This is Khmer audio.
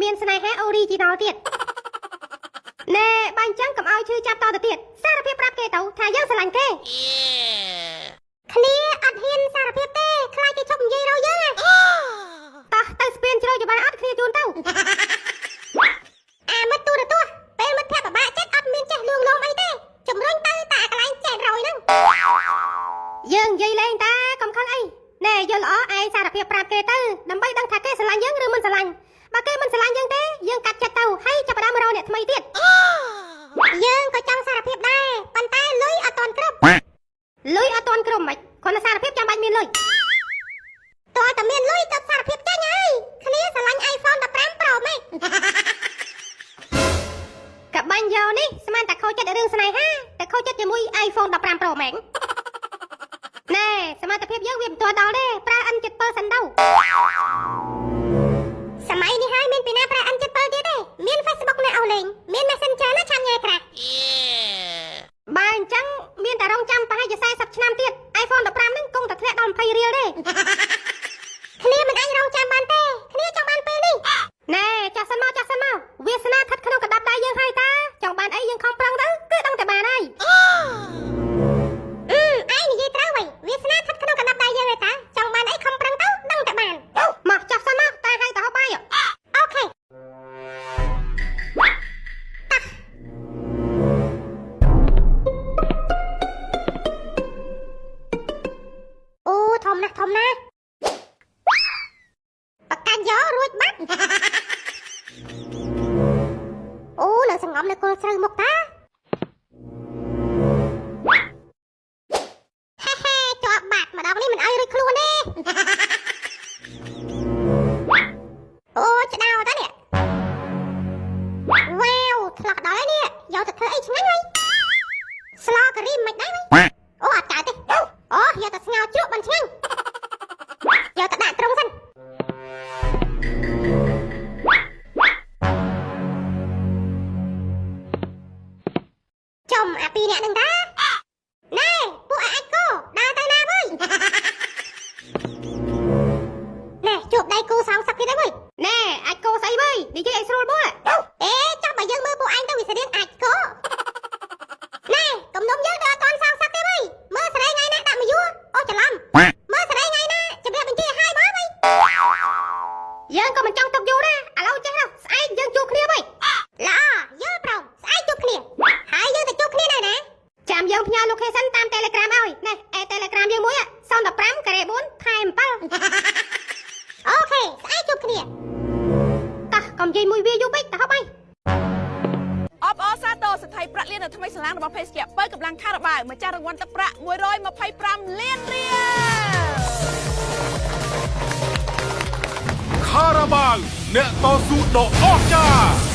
មានស្នេហា original ទៀតណែបាញ់ចឹងកុំឲ្យឈឺចាប់តទៅទៀតសារភាពប្រាប់គេទៅថាយើងស្រឡាញ់គេគ្នាអត់ហ៊ានសារភាពទេខ្លាចគេឈប់និយាយរកយើងតោះទៅស្ពានជ្រោយច្បាស់អត់គ្នាជូនទៅអាមិត្តទូរទស្សន៍ពេលមិត្តភក្តិពិបាកចិត្តអត់មានចេះលួងលោមអីទេជំរុញទៅតាកន្លែងចែករយហ្នឹងយើងនិយាយលេងតាកុំខឹងអីណែយល់ល្អឯងសារភាពប្រាប់គេទៅដើម្បីដឹងថាគេស្រឡាញ់យើងឬមិនស្រឡាញ់បើគេមិនស្រឡាញ់យើងទេយើងកាត់ចិត្តទៅហើយចាប់ផ្ដើមរកអ្នកថ្មីទៀតយើងក៏ចង់សារភាពដែរប៉ុន្តែលុយអត់ទាន់គ្រប់លុយអត់ទាន់គ្រប់មិនគ្រាន់តែសារភាពចាំបាច់មានលុយតើតែមានលុយទៅសារភាពចេញហើយគ្នាស្រឡាញ់ iPhone 15 Pro Max កបាញ់យកនេះស្មានតែខូចចិត្តរឿងស្នេហាតែខូចចិត្តជាមួយ iPhone 15 Pro Max ណែសមត្ថភាពយើងវាមិនទាន់ដល់ទេប្រើ N7 សិនទៅសម័យនេះហើយមានពីណាប្រើ N7 ទៀតទេមាន Facebook ណាអស់លេងមាន Messenger ណាឆាំញ៉ែក្រាស់បើអញ្ចឹងមានតែរងចាំប្រហែលជា40ឆ្នាំទៀត iPhone 15ហ្នឹងគង់តែធ្លាក់ដល់20រៀលទេគ្នាមិនអាចរងចាំបានទេគ្នាចង់បានពេលនេះណែចាស់សិនមកវាសនាស្ថិតក្នុងកណ្ដាប់ដៃយើងហើយតាចង់បានអីយើងខំប្រឹងទៅគឺដឹងតែបានហើយឯងនិយាយត្រូវវិញវាសនាស្ថិតក្នុងកណ្ដាប់ដៃយើងហើយតាចង់បានអីខំប្រឹងទៅដឹងតែបានមកចាស់សិនមកតាហៅទៅហៅបាយអូខេអូធំណាស់បកាច់យករួចបាត់អូនៅសង្ងំនៅគល់ស្រូវមុខតាហេជាប់បាត់ម្ដងនេះមិនឲ្យរួចខ្លួនទេអូឆ្ដោតនេះវ៉ាវឆ្លោះដល់ហើយនេះយកទៅធ្វើអីឆ្ងាញ់ហើយស្លោការីមិនដែរអូអត់កើតទេអូយកទៅស្ងោរជ្រក់មិនឆ្ងាញ់យកទៅដាក់ត្រង់សិនចំអាពីរអ្នកនឹងតាណែពួកអាចគោដើរទៅណាវើយណែជួបដៃគូសងសឹកទៀតហើយណែអាចគោស្អីវើយនិយាយឲ្យស្រួលបួអេចាំបើយើងមើលពួកឯងទៅវាស្រៀងអាចគោណែកុំនំយើងទៅអត់តាន់សងសឹកទេវើយមើលស្រីថ្ងៃណាដាក់មកយួរអូច្រឡំមើលស្រីថ្ងៃណាជំរាបបញ្ជាឲ្យមកវិញយើងក៏មិនចង់ទុកយូរដែរឥឡូវចេះទៅស្អែកយើងជួបគ្នាវិញល្អយល់ព្រមស្អែកជួបគ្នាហើយយើងទៅជួបគ្នានៅណាចាំយើងផ្ញើ location តាម Telegram ឲ្យណែTelegram យើងមួយ015ការ៉េ4ខែ7អូខេស្អែកជួបគ្នាតោះកុំនិយាយមួយវាយូរពេកទៅហប់ហើយអបអរសាទរសិទ្ធិប្រាក់លាននៅថ្មីសាឡាងរបស់ភេសជ្ជៈបើកម្លាំងខារ៉ាបាវម្ចាស់រង្វាន់ទឹកប្រាក់125លានរៀលខារ៉ាបាវអ្នកតស៊ូដ៏អស្ចារ្យ